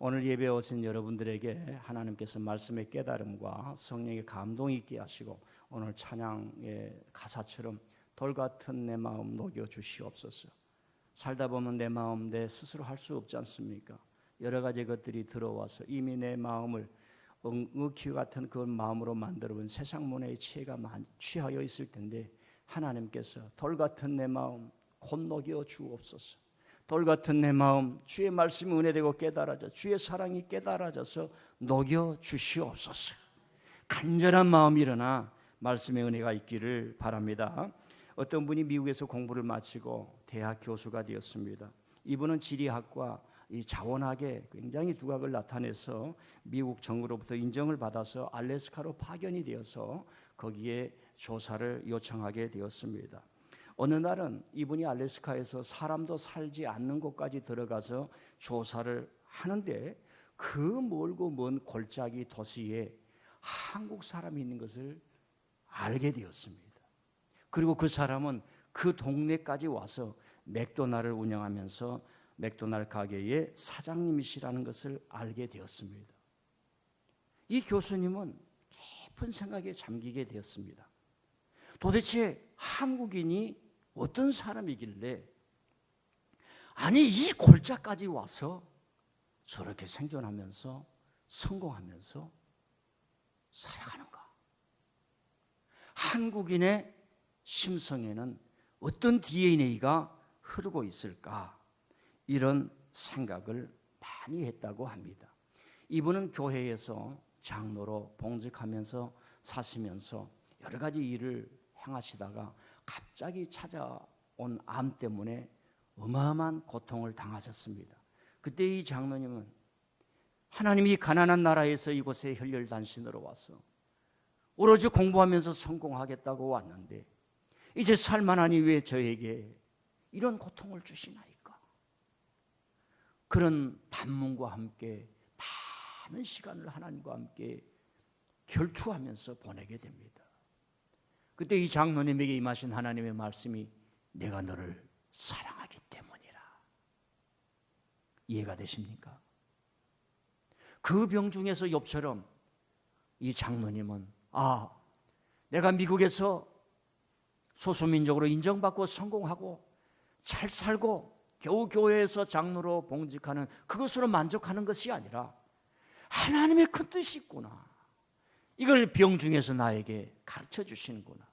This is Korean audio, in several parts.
오늘 예배에 오신 여러분들에게 하나님께서 말씀의 깨달음과 성령의 감동이 있게 하시고 오늘 찬양의 가사처럼 돌 같은 내 마음 녹여 주시옵소서. 살다 보면 내 마음 내 스스로 할 수 없지 않습니까? 여러 가지 것들이 들어와서 이미 내 마음을 엉겅퀴 같은 그 마음으로 만들어본 세상 문화의 취해가 취하여 있을 텐데 하나님께서 돌 같은 내 마음 곧 녹여 주옵소서. 돌 같은 내 마음 주의 말씀이 은혜되고 깨달아져 주의 사랑이 깨달아져서 녹여 주시옵소서. 간절한 마음이 일어나 말씀의 은혜가 있기를 바랍니다. 어떤 분이 미국에서 공부를 마치고 대학 교수가 되었습니다. 이분은 지리학과 이 자원학에 굉장히 두각을 나타내서 미국 정부로부터 인정을 받아서 알래스카로 파견이 되어서 거기에 조사를 요청하게 되었습니다. 어느 날은 이분이 알래스카에서 사람도 살지 않는 곳까지 들어가서 조사를 하는데 그 멀고 먼 골짜기 도시에 한국 사람이 있는 것을 알게 되었습니다. 그리고 그 사람은 그 동네까지 와서 맥도날드를 운영하면서 맥도날드 가게의 사장님이시라는 것을 알게 되었습니다. 이 교수님은 깊은 생각에 잠기게 되었습니다. 도대체 한국인이 어떤 사람이길래 아니 이 골짜까지 와서 저렇게 생존하면서 성공하면서 살아가는가? 한국인의 심성에는 어떤 DNA가 흐르고 있을까? 이런 생각을 많이 했다고 합니다. 이분은 교회에서 장로로 봉직하면서 사시면서 여러 가지 일을 행하시다가 갑자기 찾아온 암 때문에 어마어마한 고통을 당하셨습니다. 그때 이 장로님은 하나님이 가난한 나라에서 이곳에 혈혈단신으로 와서 오로지 공부하면서 성공하겠다고 왔는데 이제 살만하니 왜 저에게 이런 고통을 주시나이까? 그런 반문과 함께 많은 시간을 하나님과 함께 결투하면서 보내게 됩니다. 그때 이 장로님에게 임하신 하나님의 말씀이 내가 너를 사랑하기 때문이라. 이해가 되십니까? 그 병 중에서 욥처럼 이 장로님은 내가 미국에서 소수민족으로 인정받고 성공하고 잘 살고 겨우 교회에서 장로로 봉직하는 그것으로 만족하는 것이 아니라 하나님의 큰 뜻이 있구나. 이걸 병 중에서 나에게 가르쳐 주시는구나.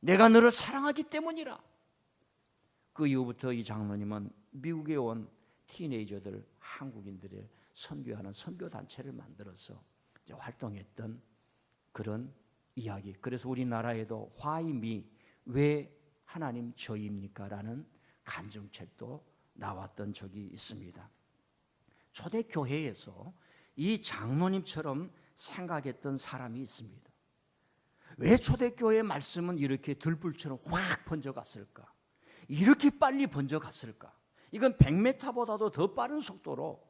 내가 너를 사랑하기 때문이라. 그 이후부터 이 장로님은 미국에 온 티네이저들, 한국인들의 선교하는 선교단체를 만들어서 이제 활동했던 그런 이야기. 그래서 우리나라에도 화이미 왜 하나님 저입니까? 라는 간증책도 나왔던 적이 있습니다. 초대교회에서 이 장로님처럼 생각했던 사람이 있습니다. 왜 초대교회의 말씀은 이렇게 들불처럼 확 번져갔을까? 이렇게 빨리 번져갔을까? 이건 100m보다도 더 빠른 속도로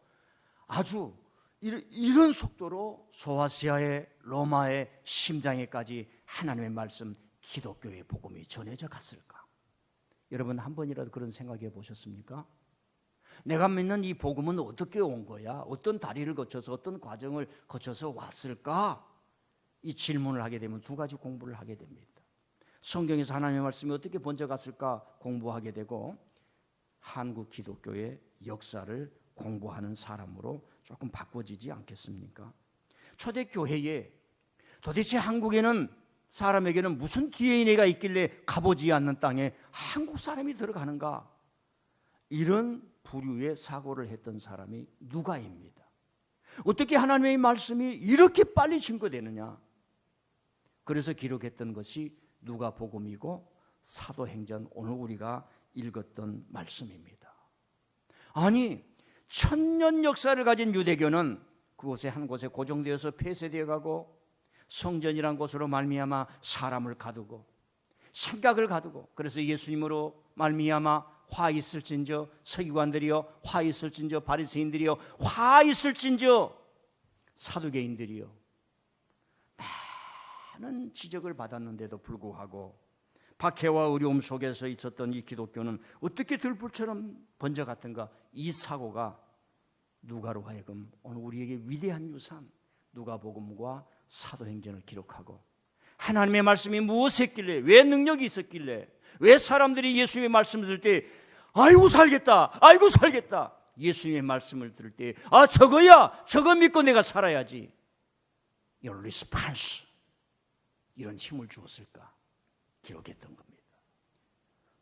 아주 이런 속도로 소아시아의 로마의 심장에까지 하나님의 말씀 기독교의 복음이 전해져 갔을까? 여러분 한 번이라도 그런 생각해 보셨습니까? 내가 믿는 이 복음은 어떻게 온 거야? 어떤 다리를 거쳐서 어떤 과정을 거쳐서 왔을까? 이 질문을 하게 되면 두 가지 공부를 하게 됩니다. 성경에서 하나님의 말씀이 어떻게 번져갔을까 공부하게 되고 한국 기독교의 역사를 공부하는 사람으로 조금 바꿔지지 않겠습니까? 초대교회에 도대체 한국에는 사람에게는 무슨 DNA가 있길래 가보지 않는 땅에 한국 사람이 들어가는가? 이런 부류의 사고를 했던 사람이 누가입니다. 어떻게 하나님의 말씀이 이렇게 빨리 증거되느냐? 그래서 기록했던 것이 누가복음이고 사도행전, 오늘 우리가 읽었던 말씀입니다. 아니 1000년 역사를 가진 유대교는 그곳에 한 곳에 고정되어서 폐쇄되어 가고 성전이란 곳으로 말미암아 사람을 가두고 생각을 가두고 그래서 예수님으로 말미암아 화 있을진저 서기관들이여 화 있을진저 바리새인들이여 화 있을진저 사두개인들이여 많은 지적을 받았는데도 불구하고 박해와 어려움 속에서 있었던 이 기독교는 어떻게 들불처럼 번져갔던가? 이 사고가 누가로 하여금 오늘 우리에게 위대한 유산 누가복음과 사도행전을 기록하고 하나님의 말씀이 무엇했길래, 왜 능력이 있었길래, 왜 사람들이 예수님의 말씀을 들을 때 아이고 살겠다, 아이고 살겠다, 예수님의 말씀을 들을 때 아 저거야, 저거 믿고 내가 살아야지, Your response, 이런 힘을 주었을까 기록했던 겁니다.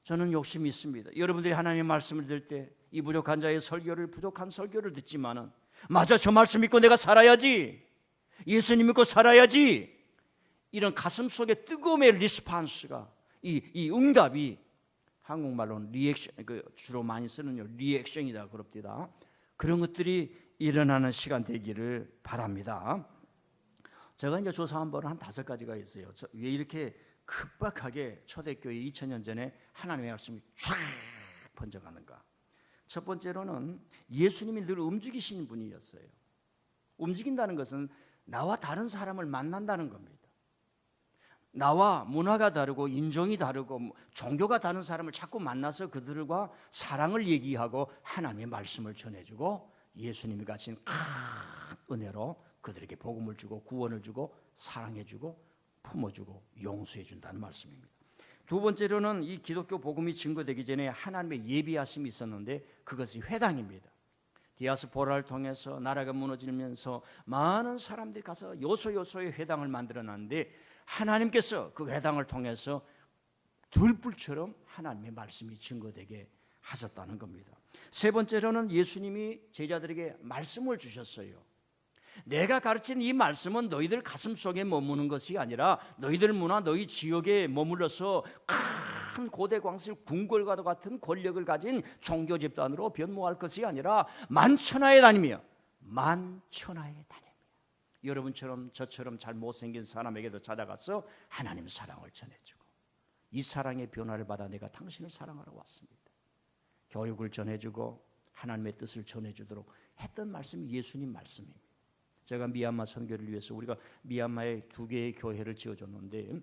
저는 욕심이 있습니다. 여러분들이 하나님의 말씀을 들을 때 이 부족한 자의 부족한 설교를 듣지만은 맞아, 저 말씀 믿고 내가 살아야지, 예수님 믿고 살아야지, 이런 가슴 속에 뜨거움의 리스판스가, 이 응답이 한국말로는 리액션, 주로 많이 쓰는 리액션이다 그럽니다. 그런 것들이 일어나는 시간 되기를 바랍니다. 제가 이제 조사한 바는 한 5가지가 있어요. 왜 이렇게 급박하게 초대교회 2000년 전에 하나님의 말씀이 쫙 번져가는가? 첫 번째로는 예수님이 늘 움직이시는 분이었어요. 움직인다는 것은 나와 다른 사람을 만난다는 겁니다. 나와 문화가 다르고 인종이 다르고 종교가 다른 사람을 자꾸 만나서 그들과 사랑을 얘기하고 하나님의 말씀을 전해주고 예수님이 가진 큰 은혜로 그들에게 복음을 주고 구원을 주고 사랑해주고 품어주고 용서해준다는 말씀입니다. 두 번째로는 이 기독교 복음이 증거되기 전에 하나님의 예비하심이 있었는데 그것이 회당입니다. 디아스포라를 통해서 나라가 무너지면서 많은 사람들이 가서 요소요소의 회당을 만들어놨는데 하나님께서 그 회당을 통해서 들불처럼 하나님의 말씀이 증거되게 하셨다는 겁니다. 세 번째로는 예수님이 제자들에게 말씀을 주셨어요. 내가 가르친 이 말씀은 너희들 가슴 속에 머무는 것이 아니라 너희들 문화, 너희 지역에 머물러서 큰 고대 광실 궁궐과 같은 권력을 가진 종교 집단으로 변모할 것이 아니라 만천하에 다니며 만천하에 다니며 여러분처럼 저처럼 잘 못생긴 사람에게도 찾아가서 하나님의 사랑을 전해주고 이 사랑의 변화를 받아 내가 당신을 사랑하러 왔습니다. 교육을 전해주고 하나님의 뜻을 전해주도록 했던 말씀이 예수님 말씀입니다. 제가 미얀마 선교를 위해서 우리가 미얀마에 2개의 교회를 지어줬는데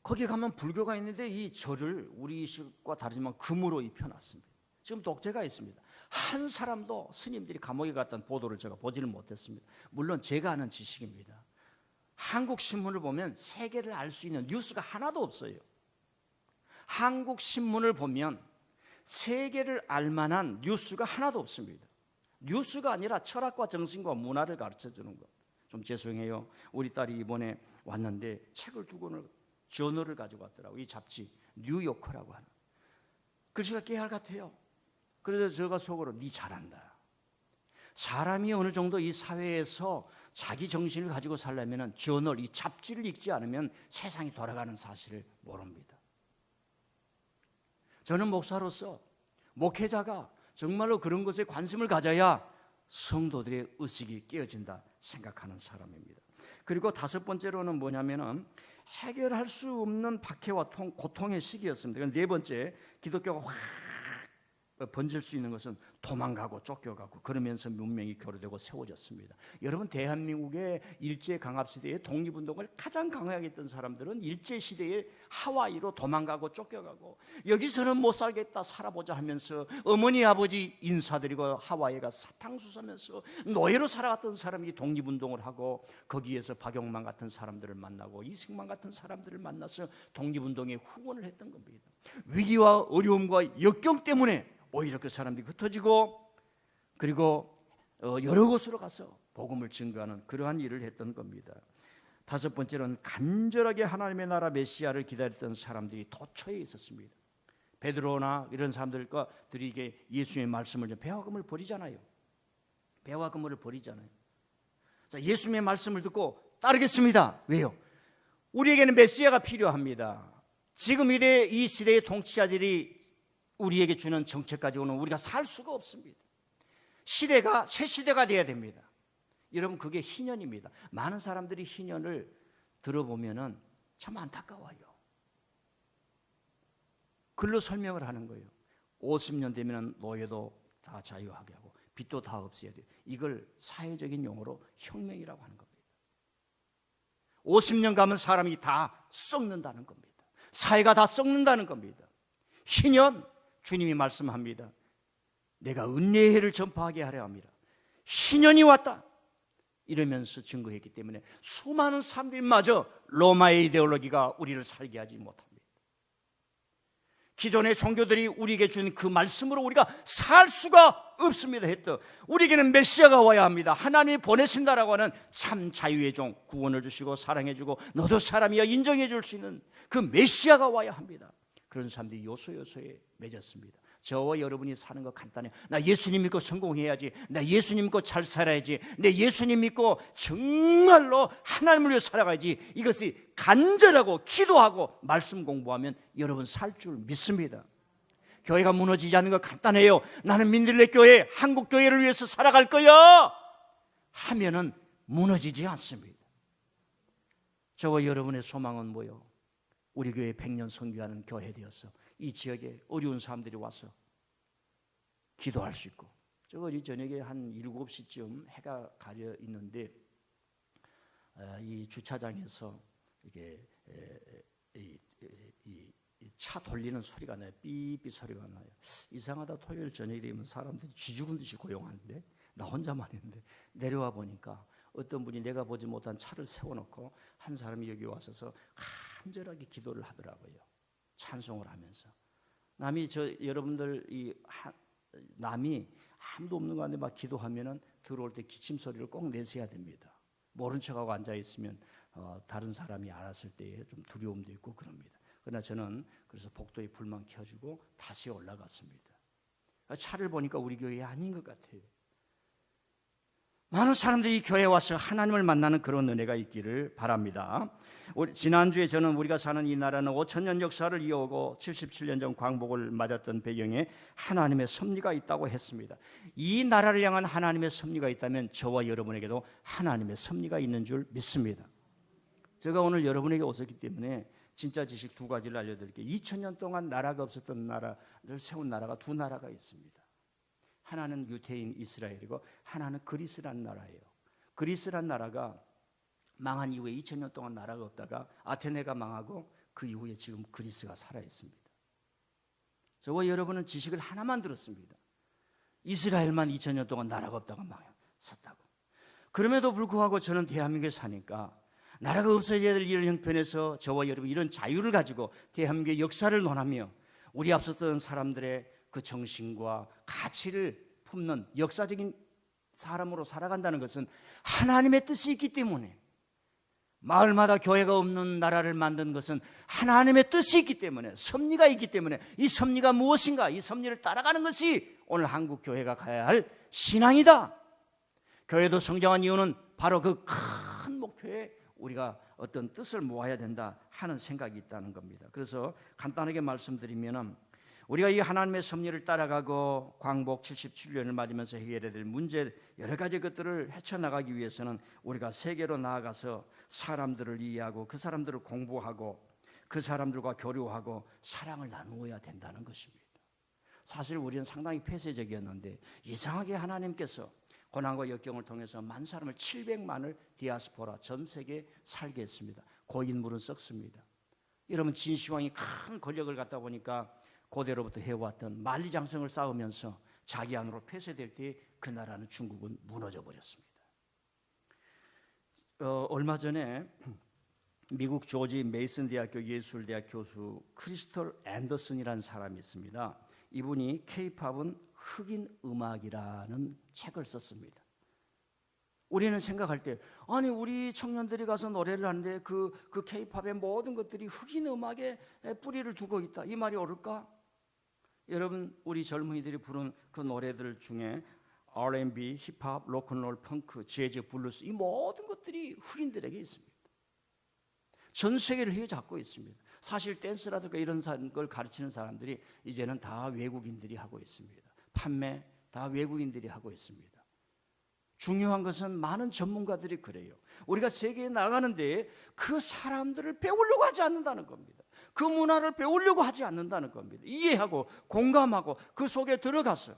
거기 가면 불교가 있는데 이 절을 우리식과 다르지만 금으로 입혀놨습니다. 지금 독재가 있습니다. 한 사람도 스님들이 감옥에 갔다는 보도를 제가 보지를 못했습니다. 물론 제가 아는 지식입니다. 한국 신문을 보면 세계를 알 수 있는 뉴스가 하나도 없어요. 한국 신문을 보면 세계를 알 만한 뉴스가 하나도 없습니다. 뉴스가 아니라 철학과 정신과 문화를 가르쳐주는 것. 좀 죄송해요. 우리 딸이 이번에 왔는데 책을 2권을 저널을 가지고 왔더라고요. 이 잡지 뉴요커라고 하는 글씨가 깨알 같아요. 그래서 제가 속으로 네 잘한다. 사람이 어느 정도 이 사회에서 자기 정신을 가지고 살려면 저널, 이 잡지를 읽지 않으면 세상이 돌아가는 사실을 모릅니다. 저는 목사로서 목회자가 정말로 그런 것에 관심을 가져야 성도들의 의식이 깨어진다 생각하는 사람입니다. 그리고 5번째로는 뭐냐면은 해결할 수 없는 박해와 고통의 시기였습니다. 4번째, 기독교가 확 번질 수 있는 것은 도망가고 쫓겨가고 그러면서 문명이 교류되고 세워졌습니다. 여러분, 대한민국의 일제강압시대의 독립운동을 가장 강하게 했던 사람들은 일제시대의 하와이로 도망가고 쫓겨가고 여기서는 못 살겠다 살아보자 하면서 어머니 아버지 인사드리고 하와이에 가서 사탕수 사면서 노예로 살아갔던 사람이 독립운동을 하고 거기에서 박용만 같은 사람들을 만나고 이승만 같은 사람들을 만나서 독립운동에 후원을 했던 겁니다. 위기와 어려움과 역경 때문에 오히려 그 사람들이 흩어지고 그리고 여러 곳으로 가서 복음을 증거하는 그러한 일을 했던 겁니다. 5번째는 간절하게 하나님의 나라 메시아를 기다렸던 사람들이 도처에 있었습니다. 베드로나 이런 사람들과 들이 예수의 말씀을 배와 그물을 버리잖아요. 배와 그물을 버리잖아요. 자, 예수님의 말씀을 듣고 따르겠습니다. 왜요? 우리에게는 메시아가 필요합니다. 지금 이 시대의 통치자들이 우리에게 주는 정책 가지고는 우리가 살 수가 없습니다. 시대가 새 시대가 돼야 됩니다. 여러분, 그게 희년입니다. 많은 사람들이 희년을 들어보면은 참 안타까워요. 글로 설명을 하는 거예요. 50년 되면 노예도 다 자유하게 하고 빚도 다 없애야 돼요. 이걸 사회적인 용어로 혁명이라고 하는 겁니다. 50년 가면 사람이 다 썩는다는 겁니다. 사회가 다 썩는다는 겁니다. 희년, 주님이 말씀합니다. 내가 은혜의 해를 전파하게 하려 합니다. 희년이 왔다 이러면서 증거했기 때문에 수많은 사람들마저 로마의 이데올로기가 우리를 살게 하지 못합니다. 기존의 종교들이 우리에게 준 그 말씀으로 우리가 살 수가 없습니다 했던, 우리에게는 메시아가 와야 합니다. 하나님이 보내신다라고 하는 참 자유의 종, 구원을 주시고 사랑해 주고 너도 사람이야 인정해 줄 수 있는 그 메시아가 와야 합니다. 그런 사람들이 요소요소에 맺었습니다. 저와 여러분이 사는 거 간단해요. 나 예수님 믿고 성공해야지, 나 예수님 믿고 잘 살아야지, 내 예수님 믿고 정말로 하나님을 위해 살아가야지, 이것이 간절하고 기도하고 말씀 공부하면 여러분 살 줄 믿습니다. 교회가 무너지지 않는 거 간단해요. 나는 민들레 교회, 한국 교회를 위해서 살아갈 거야 하면은 무너지지 않습니다. 저와 여러분의 소망은 뭐요? 우리 교회 100년 선교하는 교회 되어서 이 지역에 어려운 사람들이 와서 기도할 수 있고, 어제 저녁에 한 7시쯤 해가 가려 있는데 이 주차장에서 이게 차 돌리는 소리가 나요. 삐삐 소리가 나요. 이상하다, 토요일 저녁이 되면 사람들이 쥐 죽은 듯이 고용하는데 나 혼자만 있는데, 내려와 보니까 어떤 분이 내가 보지 못한 차를 세워놓고 한 사람이 여기 와서서 간절하게 기도를 하더라고요. 찬송을 하면서. 여러분들 남이 아무도 없는 가운데 막 기도하면은 들어올 때 기침 소리를 꼭 내셔야 됩니다. 모른 척하고 앉아 있으면 다른 사람이 알았을 때에 좀 두려움도 있고 그럽니다. 그러나 저는 그래서 복도에 불만 켜주고 다시 올라갔습니다. 차를 보니까 우리 교회 아닌 것 같아요. 많은 사람들이 교회에 와서 하나님을 만나는 그런 은혜가 있기를 바랍니다. 지난주에 저는 우리가 사는 이 나라는 5,000년 역사를 이어오고 77년 전 광복을 맞았던 배경에 하나님의 섭리가 있다고 했습니다. 이 나라를 향한 하나님의 섭리가 있다면 저와 여러분에게도 하나님의 섭리가 있는 줄 믿습니다. 제가 오늘 여러분에게 오셨기 때문에 진짜 지식 두 가지를 알려드릴게요. 2000년 동안 나라가 없었던 나라를 세운 나라가 두 나라가 있습니다. 하나는 유대인 이스라엘이고 하나는 그리스란 나라예요. 그리스란 나라가 망한 이후에 2000년 동안 나라가 없다가 아테네가 망하고 그 이후에 지금 그리스가 살아있습니다. 저와 여러분은 지식을 하나만 들었습니다. 이스라엘만 2000년 동안 나라가 없다가 망했었다고. 그럼에도 불구하고 저는 대한민국에 사니까 나라가 없어져야 될 이런 형편에서 저와 여러분 이런 자유를 가지고 대한민국의 역사를 논하며 우리 앞섰던 사람들의 그 정신과 가치를 품는 역사적인 사람으로 살아간다는 것은 하나님의 뜻이 있기 때문에, 마을마다 교회가 없는 나라를 만든 것은 하나님의 뜻이 있기 때문에, 섭리가 있기 때문에, 이 섭리가 무엇인가, 이 섭리를 따라가는 것이 오늘 한국 교회가 가야 할 신앙이다. 교회도 성장한 이유는 바로 그 큰 목표에 우리가 어떤 뜻을 모아야 된다 하는 생각이 있다는 겁니다. 그래서 간단하게 말씀드리면, 우리가 이 하나님의 섭리를 따라가고 광복 77년을 맞으면서 해결해야 될 문제 여러 가지 것들을 헤쳐나가기 위해서는 우리가 세계로 나아가서 사람들을 이해하고 그 사람들을 공부하고 그 사람들과 교류하고 사랑을 나누어야 된다는 것입니다. 사실 우리는 상당히 폐쇄적이었는데 이상하게 하나님께서 고난과 역경을 통해서 만 사람을 700만을 디아스포라 전 세계에 살게 했습니다. 고인물은 썩습니다. 여러분, 진시황이 큰 권력을 갖다 보니까 고대로부터 해왔던 만리장성을 쌓으면서 자기 안으로 폐쇄될 때 그 나라는 중국은 무너져 버렸습니다. 얼마 전에 미국 조지 메이슨 대학교 예술대학 교수 크리스털 앤더슨이라는 사람이 있습니다. 이분이 K-팝은 흑인 음악이라는 책을 썼습니다. 우리는 생각할 때, 아니 우리 청년들이 가서 노래를 하는데 그 K-팝의 모든 것들이 흑인 음악에 뿌리를 두고 있다, 이 말이 옳을까? 여러분, 우리 젊은이들이 부른 그 노래들 중에 R&B, 힙합, 로큰롤, 펑크, 재즈, 블루스, 이 모든 것들이 흑인들에게 있습니다. 전 세계를 휘어잡고 있습니다. 사실 댄스라든가 이런 걸 가르치는 사람들이 이제는 다 외국인들이 하고 있습니다. 판매 다 외국인들이 하고 있습니다. 중요한 것은 많은 전문가들이 그래요. 우리가 세계에 나가는데 그 사람들을 배우려고 하지 않는다는 겁니다. 그 문화를 배우려고 하지 않는다는 겁니다. 이해하고 공감하고 그 속에 들어가서,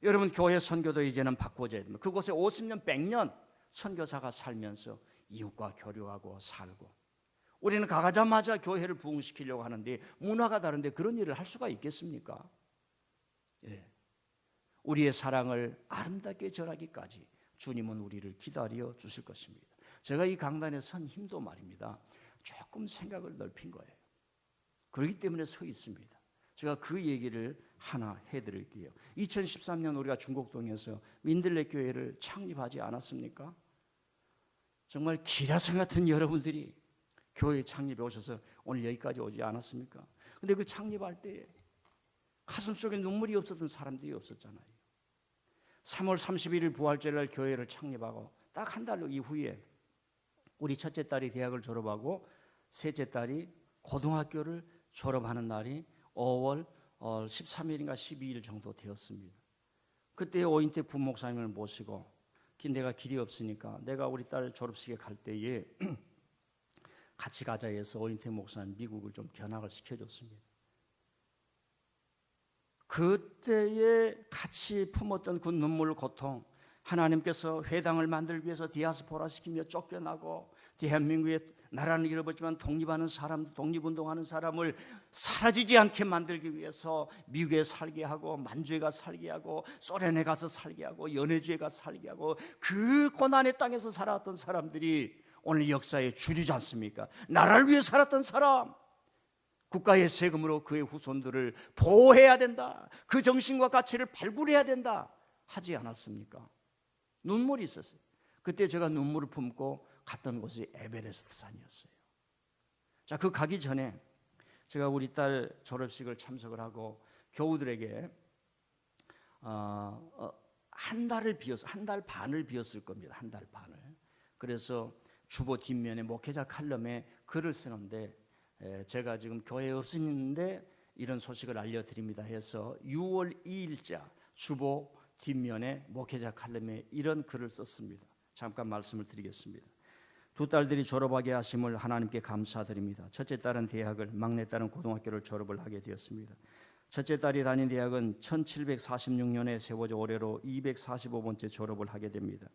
여러분, 교회 선교도 이제는 바꿔줘야 됩니다. 그곳에 50년, 100년 선교사가 살면서 이웃과 교류하고 살고, 우리는 가자마자 교회를 부흥시키려고 하는데 문화가 다른데 그런 일을 할 수가 있겠습니까? 예. 우리의 사랑을 아름답게 전하기까지 주님은 우리를 기다려 주실 것입니다. 제가 이 강단에 선 힘도 말입니다. 조금 생각을 넓힌 거예요. 그렇기 때문에 서 있습니다. 제가 그 얘기를 하나 해드릴게요. 2013년 우리가 중곡동에서 민들레 교회를 창립하지 않았습니까? 정말 기라성 같은 여러분들이 교회 창립에 오셔서 오늘 여기까지 오지 않았습니까? 근데 그 창립할 때 가슴속에 눈물이 없었던 사람들이 없었잖아요. 3월 31일 부활절날 교회를 창립하고 딱 한 달 이후에 우리 첫째 딸이 대학을 졸업하고 셋째 딸이 고등학교를 졸업하는 날이 5월 13일인가 12일 정도 되었습니다. 그때 오인태 부목사님을 모시고 내가 길이 없으니까 내가 우리 딸 졸업식에 갈 때에 같이 가자 해서 오인태 목사님 미국을 좀 견학을 시켜줬습니다. 그때에 같이 품었던 그 눈물 고통, 하나님께서 회당을 만들기 위해서 디아스포라 시키며 쫓겨나고 대한민국의 나라는 잃어버렸지만 독립하는 사람, 독립운동하는 사람을 사라지지 않게 만들기 위해서 미국에 살게 하고 만주에 가서 살게 하고 소련에 가서 살게 하고 연해주에 가서 살게 하고 그 고난의 땅에서 살아왔던 사람들이 오늘 역사에 주류지 않습니까? 나라를 위해 살았던 사람, 국가의 세금으로 그의 후손들을 보호해야 된다, 그 정신과 가치를 발굴해야 된다 하지 않았습니까? 눈물이 있었어요. 그때 제가 눈물을 품고 갔던 곳이 에베레스트 산이었어요. 자, 그 가기 전에 제가 우리 딸 졸업식을 참석을 하고 교우들에게 한 달 반을 비웠을 겁니다. 한 달 반을. 그래서 주보 뒷면에 목회자 칼럼에 글을 쓰는데 제가 지금 교회에 없었는데 이런 소식을 알려드립니다 해서 6월 2일자 주보 뒷면에 목회자 칼럼에 이런 글을 썼습니다. 잠깐 말씀을 드리겠습니다. 두 딸들이 졸업하게 하심을 하나님께 감사드립니다. 첫째 딸은 대학을, 막내 딸은 고등학교를 졸업을 하게 되었습니다. 첫째 딸이 다닌 대학은 1746년에 세워져 올해로 245번째 졸업을 하게 됩니다.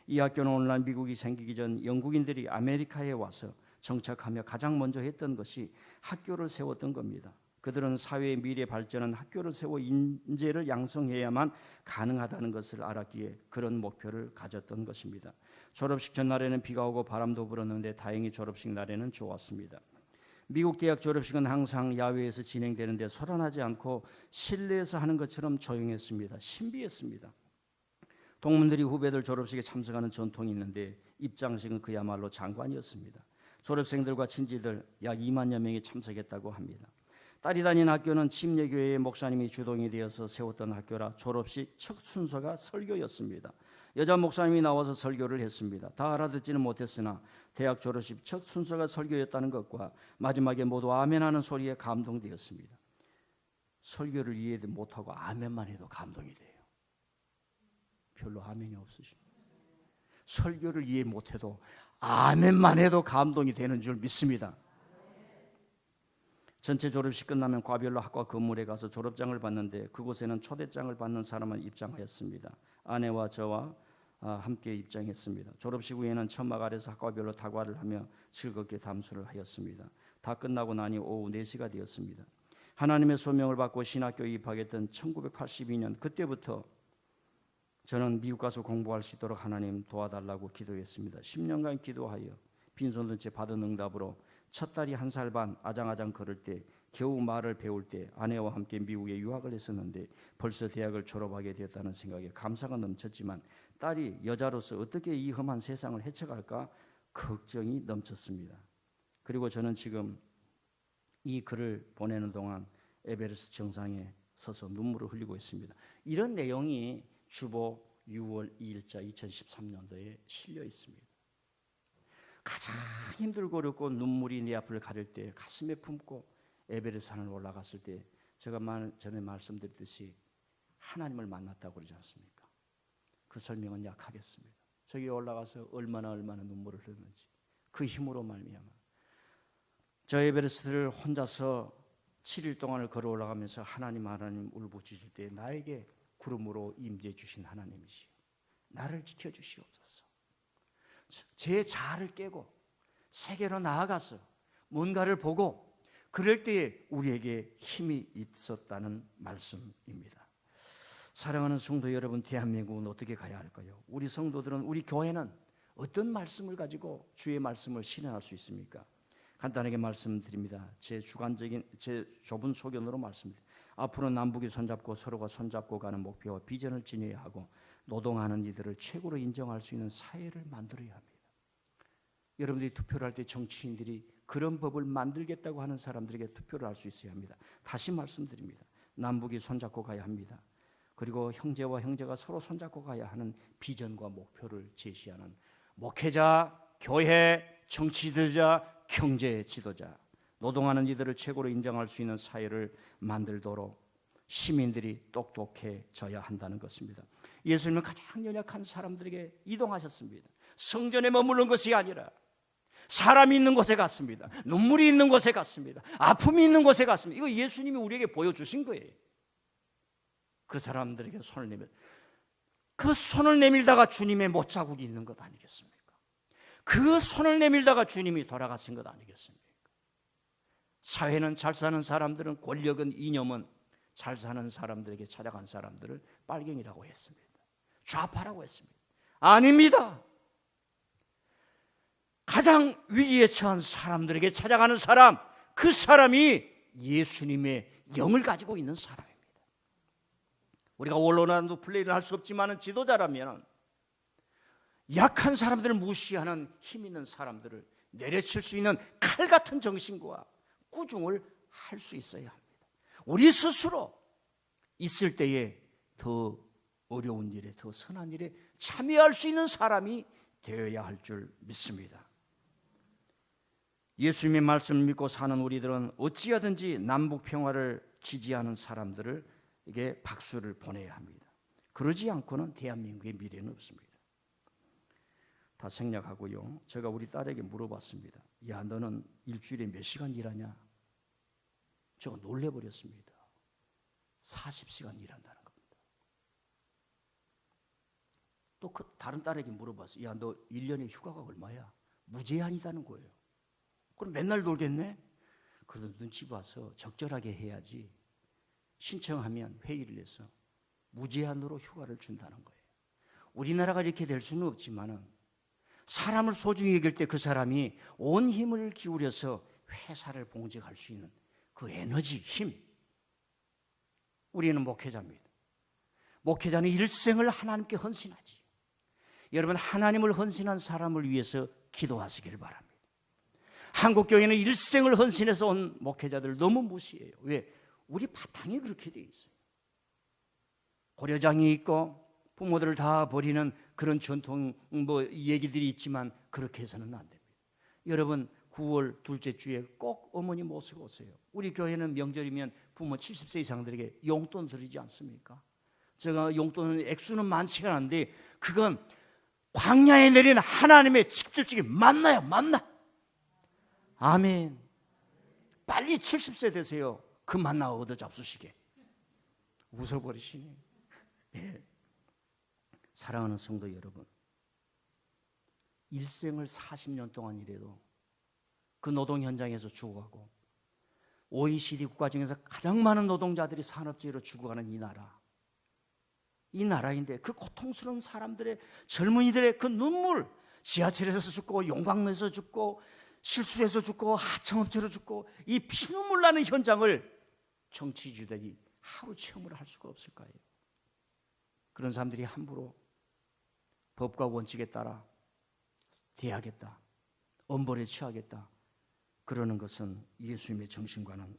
이 학교는 오늘날 미국이 생기기 전 영국인들이 아메리카에 와서 정착하며 가장 먼저 했던 것이 학교를 세웠던 겁니다. 그들은 사회의 미래 발전은 학교를 세워 인재를 양성해야만 가능하다는 것을 알았기에 그런 목표를 가졌던 것입니다. 졸업식 전날에는 비가 오고 바람도 불었는데 다행히 졸업식 날에는 좋았습니다. 미국 대학 졸업식은 항상 야외에서 진행되는데 소란하지 않고 실내에서 하는 것처럼 조용했습니다. 신비했습니다. 동문들이 후배들 졸업식에 참석하는 전통이 있는데 입장식은 그야말로 장관이었습니다. 졸업생들과 친지들 약 2만여 명이 참석했다고 합니다. 딸이 다닌 학교는 침례교회의 목사님이 주동이 되어서 세웠던 학교라 졸업식 첫 순서가 설교였습니다. 여자 목사님이 나와서 설교를 했습니다. 다 알아듣지는 못했으나 대학 졸업식 첫 순서가 설교였다는 것과 마지막에 모두 아멘하는 소리에 감동되었습니다. 설교를 이해 못하고 아멘만 해도 감동이 돼요. 별로 아멘이 없으십니다. 설교를 이해 못해도 아멘만 해도 감동이 되는 줄 믿습니다. 전체 졸업식 끝나면 과별로 학과 건물에 가서 졸업장을 받는데 그곳에는 초대장을 받는 사람만 입장하였습니다. 아내와 저와 함께 입장했습니다. 졸업식 후에는 천막 아래서 학과별로 다과를 하며 즐겁게 담수를 하였습니다. 다 끝나고 나니 오후 4시가 되었습니다. 하나님의 소명을 받고 신학교에 입학했던 1982년 그때부터 저는 미국 가서 공부할 수 있도록 하나님 도와달라고 기도했습니다. 10년간 기도하여 빈손든 채 받은 응답으로 첫 딸이 1살 반 아장아장 걸을 때 겨우 말을 배울 때 아내와 함께 미국에 유학을 했었는데 벌써 대학을 졸업하게 되었다는 생각에 감사가 넘쳤지만 딸이 여자로서 어떻게 이 험한 세상을 헤쳐갈까 걱정이 넘쳤습니다. 그리고 저는 지금 이 글을 보내는 동안 에베레스트 정상에 서서 눈물을 흘리고 있습니다. 이런 내용이 주보 6월 2일자 2013년도에 실려 있습니다. 가장 힘들고 어렵고 눈물이 내 앞을 가릴 때 가슴에 품고 에베레스트 산을 올라갔을 때 제가 전에 말씀드렸듯이 하나님을 만났다고 그러지 않습니까? 그 설명은 약하겠습니다. 저기 올라가서 얼마나 눈물을 흘렸는지 그 힘으로 말미암아 저 에베레스트를 혼자서 7일 동안을 걸어 올라가면서 하나님 울부짖을 때 나에게 구름으로 임재해 주신 하나님이시여 나를 지켜주시옵소서. 제 자아를 깨고 세계로 나아가서 뭔가를 보고 그럴 때에 우리에게 힘이 있었다는 말씀입니다. 사랑하는 성도 여러분, 대한민국은 어떻게 가야 할까요? 우리 성도들은, 우리 교회는 어떤 말씀을 가지고 주의 말씀을 실현할 수 있습니까? 간단하게 말씀드립니다. 제 좁은 소견으로 말씀드립니다. 앞으로 남북이 손잡고 서로가 손잡고 가는 목표와 비전을 지녀야 하고, 노동하는 이들을 최고로 인정할 수 있는 사회를 만들어야 합니다. 여러분들이 투표를 할 때 정치인들이 그런 법을 만들겠다고 하는 사람들에게 투표를 할 수 있어야 합니다. 다시 말씀드립니다. 남북이 손잡고 가야 합니다. 그리고 형제와 형제가 서로 손잡고 가야 하는 비전과 목표를 제시하는 목회자, 교회, 정치 지도자, 경제 지도자, 노동하는 이들을 최고로 인정할 수 있는 사회를 만들도록 시민들이 똑똑해져야 한다는 것입니다. 예수님은 가장 연약한 사람들에게 이동하셨습니다. 성전에 머무는 것이 아니라 사람이 있는 곳에 갔습니다. 눈물이 있는 곳에 갔습니다. 아픔이 있는 곳에 갔습니다. 이거 예수님이 우리에게 보여주신 거예요. 그 사람들에게 손을 내밀, 그 손을 내밀다가 주님의 못자국이 있는 것 아니겠습니까? 그 손을 내밀다가 주님이 돌아가신 것 아니겠습니까? 사회는, 잘 사는 사람들은, 권력은, 이념은 잘 사는 사람들에게 찾아간 사람들을 빨갱이라고 했습니다. 좌파라고 했습니다. 아닙니다. 가장 위기에 처한 사람들에게 찾아가는 사람, 그 사람이 예수님의 영을 가지고 있는 사람입니다. 우리가 원로라도 플레이를 할 수 없지만 지도자라면 약한 사람들을 무시하는 힘 있는 사람들을 내려칠 수 있는 칼 같은 정신과 꾸중을 할 수 있어야 합니다. 우리 스스로 있을 때에 더 어려운 일에, 더 선한 일에 참여할 수 있는 사람이 되어야 할 줄 믿습니다. 예수님의 말씀을 믿고 사는 우리들은 어찌하든지 남북 평화를 지지하는 사람들에게 박수를 보내야 합니다. 그러지 않고는 대한민국의 미래는 없습니다. 다 생략하고요. 제가 우리 딸에게 물어봤습니다. 야, 너는 일주일에 몇 시간 일하냐? 제가 놀래버렸습니다. 40시간 일한다는 겁니다. 또 그 다른 딸에게 물어봤어요. 야, 너 1년에 휴가가 얼마야? 무제한이다는 거예요. 그럼 맨날 놀겠네? 그래도 눈치 봐서 적절하게 해야지. 신청하면 회의를 해서 무제한으로 휴가를 준다는 거예요. 우리나라가 이렇게 될 수는 없지만은 사람을 소중히 여길 때 그 사람이 온 힘을 기울여서 회사를 봉직할 수 있는 그 에너지, 힘. 우리는 목회자입니다. 목회자는 일생을 하나님께 헌신하지. 여러분, 하나님을 헌신한 사람을 위해서 기도하시길 바랍니다. 한국교회는 일생을 헌신해서 온 목회자들을 너무 무시해요. 왜? 우리 바탕이 그렇게 돼 있어요. 고려장이 있고 부모들을 다 버리는 그런 전통 얘기들이 있지만 그렇게 해서는 안 됩니다. 여러분, 9월 둘째 주에 꼭 어머니 모시고 오세요. 우리 교회는 명절이면 부모 70세 이상들에게 용돈 드리지 않습니까? 제가 용돈 액수는 많지가 않은데 그건 광야에 내린 하나님의 직접적인 만나요. 만나. 아멘. 빨리 70세 되세요. 그 만나 얻어 잡수시게. 웃어버리시네. 예. 사랑하는 성도 여러분, 일생을 40년 동안 일해도 그 노동 현장에서 죽어가고 OECD 국가 중에서 가장 많은 노동자들이 산업재해로 죽어가는 이 나라인데 그 고통스러운 사람들의, 젊은이들의 그 눈물, 지하철에서 죽고 용광로에서 죽고 실수해서 죽고 하청업체로 죽고 이 피눈물 나는 현장을 정치주들이 하루 체험을 할 수가 없을까요? 그런 사람들이 함부로 법과 원칙에 따라 대하겠다, 엄벌에 처하겠다, 그러는 것은 예수님의 정신과는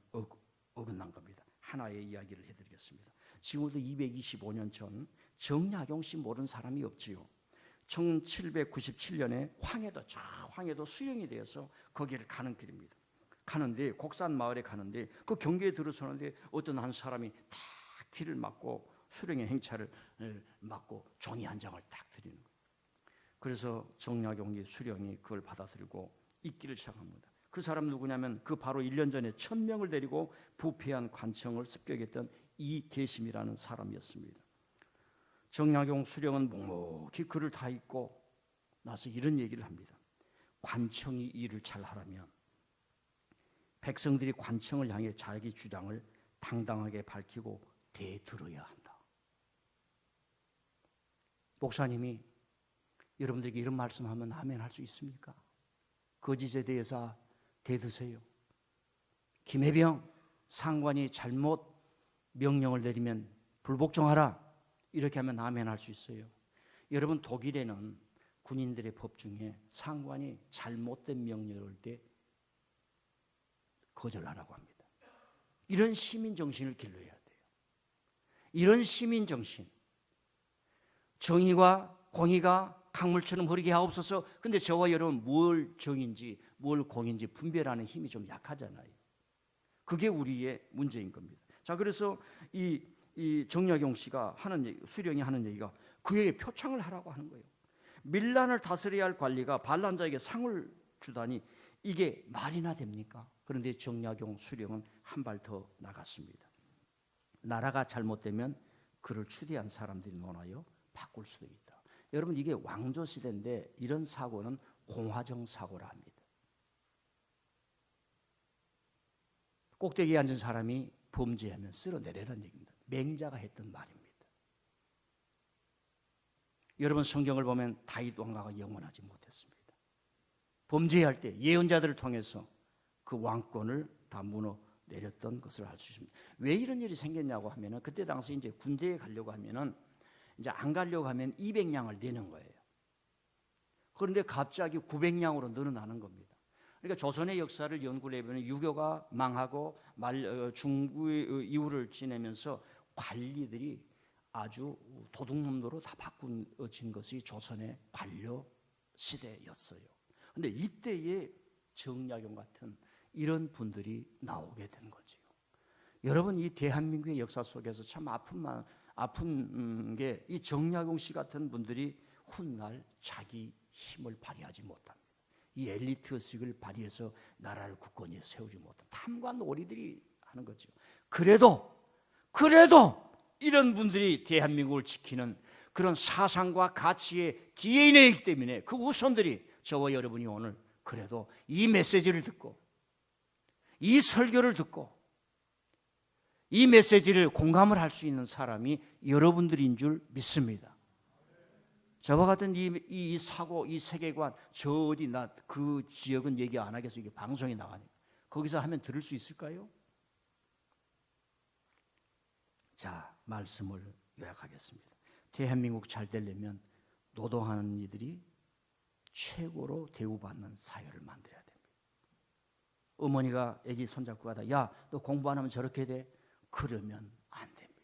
어긋난 겁니다. 하나의 이야기를 해드리겠습니다. 지금부터 225년 전 정약용 씨 모르는 사람이 없지요. 1797년에 황해도 수영이 되어서 거기를 가는 길입니다. 가는데 곡산 마을에 가는데 그 경계에 들어서는데 어떤 한 사람이 다 길을 막고 수령의 행차를 막고 종이 한 장을 딱 드리는 거예요. 그래서 정약용이 수령이 그걸 받아들이고 읽기를 시작합니다. 그 사람 누구냐면 그 바로 1년 전에 1000명을 데리고 부패한 관청을 습격했던 이계심이라는 사람이었습니다. 정약용 수령은 묵묵히 글을 다 읽고 나서 이런 얘기를 합니다. 관청이 일을 잘하려면 백성들이 관청을 향해 자기 주장을 당당하게 밝히고 대들어야 한다. 목사님이 여러분들에게 이런 말씀하면 아멘 할 수 있습니까? 거짓에 대해서 대드세요. 김혜병 상관이 잘못 명령을 내리면 불복종하라, 이렇게 하면 아멘 할 수 있어요. 여러분, 독일에는 군인들의 법 중에 상관이 잘못된 명령을 할 때 거절하라고 합니다. 이런 시민정신을 길러야 돼요. 이런 시민정신, 정의가 공의가 강물처럼 흐르게 하옵소서. 근데 저와 여러분 뭘 정인지 뭘 공인지 분별하는 힘이 좀 약하잖아요. 그게 우리의 문제인 겁니다. 자, 그래서 이 정약용 씨가 하는 얘기, 수령이 하는 얘기가 그에게 표창을 하라고 하는 거예요. 밀란을 다스려야 할 관리가 반란자에게 상을 주다니 이게 말이나 됩니까? 그런데 정약용 수령은 한 발 더 나갔습니다. 나라가 잘못되면 그를 추대한 사람들이 논하여 바꿀 수도 있다. 여러분, 이게 왕조 시대인데 이런 사고는 공화정 사고라 합니다. 꼭대기에 앉은 사람이 범죄하면 쓸어내려는 얘기입니다. 맹자가 했던 말입니다. 여러분, 성경을 보면 다윗 왕가가 영원하지 못했습니다. 범죄할 때 예언자들을 통해서 그 왕권을 다 무너내렸던 것을 알 수 있습니다. 왜 이런 일이 생겼냐고 하면은 그때 당시 이제 군대에 가려고 하면은 이제 안 가려고 하면 200냥을 내는 거예요. 그런데 갑자기 900냥으로 늘어나는 겁니다. 그러니까 조선의 역사를 연구를 해보면 유교가 망하고 중구 이후를 지내면서 관리들이 아주 도둑놈으로 다 바꾸어진 것이 조선의 관료 시대였어요. 그런데 이때에 정약용 같은 이런 분들이 나오게 된 거지요. 여러분, 이 대한민국의 역사 속에서 참 아픈 게 이 정약용 씨 같은 분들이 훗날 자기 힘을 발휘하지 못합니다. 이 엘리트 의식을 발휘해서 나라를 굳건히 세우지 못한 탐과 놀이들이 하는 거죠. 그래도 이런 분들이 대한민국을 지키는 그런 사상과 가치의 DNA이기 있기 때문에 그 후손들이 저와 여러분이 오늘 그래도 이 메시지를 듣고 이 설교를 듣고 이 메시지를 공감을 할 수 있는 사람이 여러분들인 줄 믿습니다. 저와 같은 이 사고, 이 세계관, 저 어디 나 그 지역은 얘기 안 하겠어. 이게 방송에 나가니까. 거기서 하면 들을 수 있을까요? 자, 말씀을 요약하겠습니다. 대한민국 잘 되려면 노동하는 이들이 최고로 대우받는 사회를 만들어야 됩니다. 어머니가 아기 손잡고 가다 야, 너 공부 안 하면 저렇게 돼? 그러면 안 됩니다.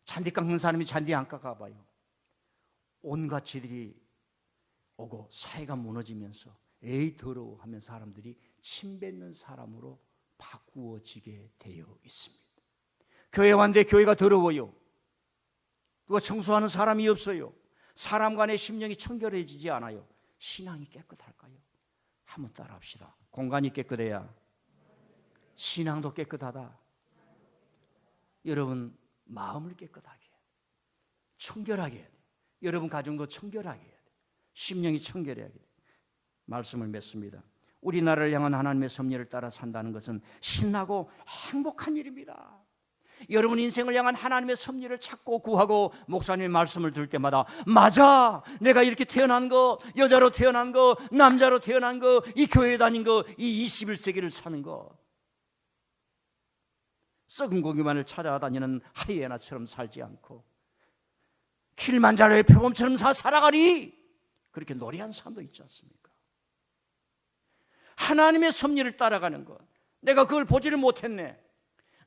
잔디 깎는 사람이 잔디 안 깎아봐요. 온갖 지들이 오고 사회가 무너지면서 에이 더러워 하면 사람들이 침 뱉는 사람으로 바꾸어지게 되어 있습니다. 교회 왔는데 교회가 더러워요. 누가 청소하는 사람이 없어요. 사람 간의 심령이 청결해지지 않아요. 신앙이 깨끗할까요? 한번 따라합시다. 공간이 깨끗해야 신앙도 깨끗하다. 여러분, 마음을 깨끗하게 해야 돼요. 청결하게 해야 돼요. 여러분 가정도 청결하게 해야 돼요. 심령이 청결해야 돼요. 말씀을 맺습니다. 우리나라를 향한 하나님의 섭리를 따라 산다는 것은 신나고 행복한 일입니다. 여러분 인생을 향한 하나님의 섭리를 찾고 구하고 목사님의 말씀을 들을 때마다 맞아, 내가 이렇게 태어난 거, 여자로 태어난 거, 남자로 태어난 거, 이 교회에 다닌 거, 이 21세기를 사는 거, 썩은 고기만을 찾아다니는 하이에나처럼 살지 않고 킬만자로의 표범처럼 살아가리, 그렇게 노래한 사람도 있지 않습니까? 하나님의 섭리를 따라가는 것, 내가 그걸 보지를 못했네.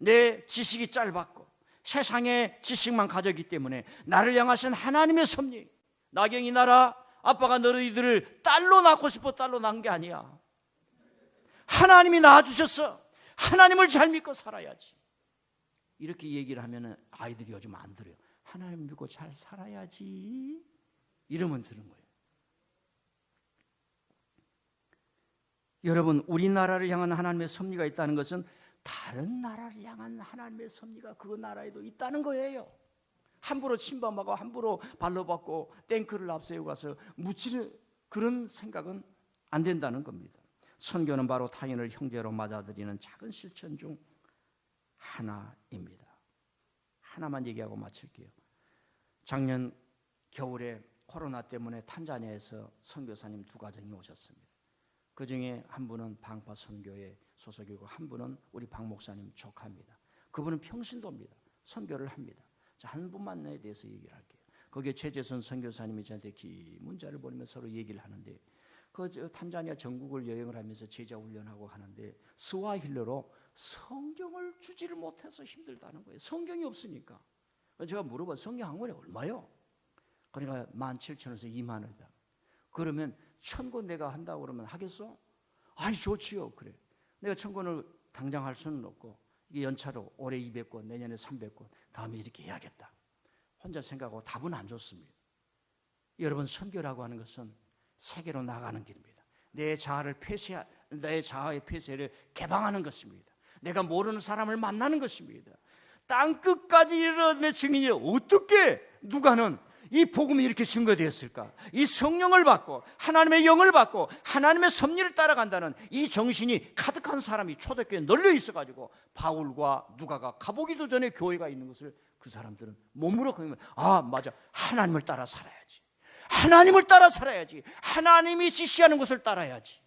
내 지식이 짧았고 세상의 지식만 가졌기 때문에 나를 향하신 하나님의 섭리, 나경이 나라 아빠가 너희들을 딸로 낳고 싶어 딸로 낳은 게 아니야. 하나님이 낳아주셨어. 하나님을 잘 믿고 살아야지. 이렇게 얘기를 하면 아이들이 요즘 안 들어요. 하나님 믿고 잘 살아야지 이러면 들은 거예요. 여러분, 우리나라를 향한 하나님의 섭리가 있다는 것은 다른 나라를 향한 하나님의 섭리가 그 나라에도 있다는 거예요. 함부로 침범하고 함부로 발로 받고 탱크를 앞세우고 가서 묻히는 그런 생각은 안 된다는 겁니다. 선교는 바로 타인을 형제로 맞아들이는 작은 실천 중 하나입니다. 하나만 얘기하고 마칠게요. 작년 겨울에 코로나 때문에 탄자니아에서 선교사님 2가정이 오셨습니다. 그 중에 한 분은 방파 선교회 소속이고 한 분은 우리 박 목사님 조카입니다. 그분은 평신도입니다. 선교를 합니다. 자, 한 분만에 대해서 얘기를 할게요. 거기에 최재선 선교사님이 저한테 긴 문자를 보내면서 서로 얘기를 하는데 그 탄자니아 전국을 여행을 하면서 제자 훈련하고 하는데 스와힐리로 성경을 주지를 못해서 힘들다는 거예요. 성경이 없으니까. 제가 물어봐 성경 한 권에 얼마요? 그러니까 17,000원에서 2만 원이다. 그러면 1,000권 내가 한다고 그러면 하겠어? 아이 좋지요. 그래. 내가 1,000권을 당장 할 수는 없고 이게 연차로 올해 200권, 내년에 300권, 다음에 이렇게 해야겠다. 혼자 생각하고 답은 안 줬습니다. 여러분 선교라고 하는 것은 세계로 나가는 길입니다. 내 자아의 폐쇄를 개방하는 것입니다. 내가 모르는 사람을 만나는 것입니다. 땅 끝까지 이르러 증인이 어떻게 누가는 이 복음이 이렇게 증거되었을까? 이 성령을 받고 하나님의 영을 받고 하나님의 섭리를 따라간다는 이 정신이 가득한 사람이 초대교회에 널려 있어가지고 바울과 누가가 가보기도 전에 교회가 있는 것을 그 사람들은 몸으로 그러면 아 맞아, 하나님을 따라 살아야지. 하나님을 따라 살아야지. 하나님이 지시하는 것을 따라야지.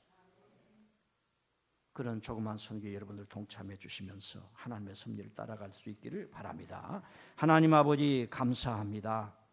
그런 조그만 선교에 여러분들 동참해 주시면서 하나님의 섭리를 따라갈 수 있기를 바랍니다. 하나님 아버지 감사합니다.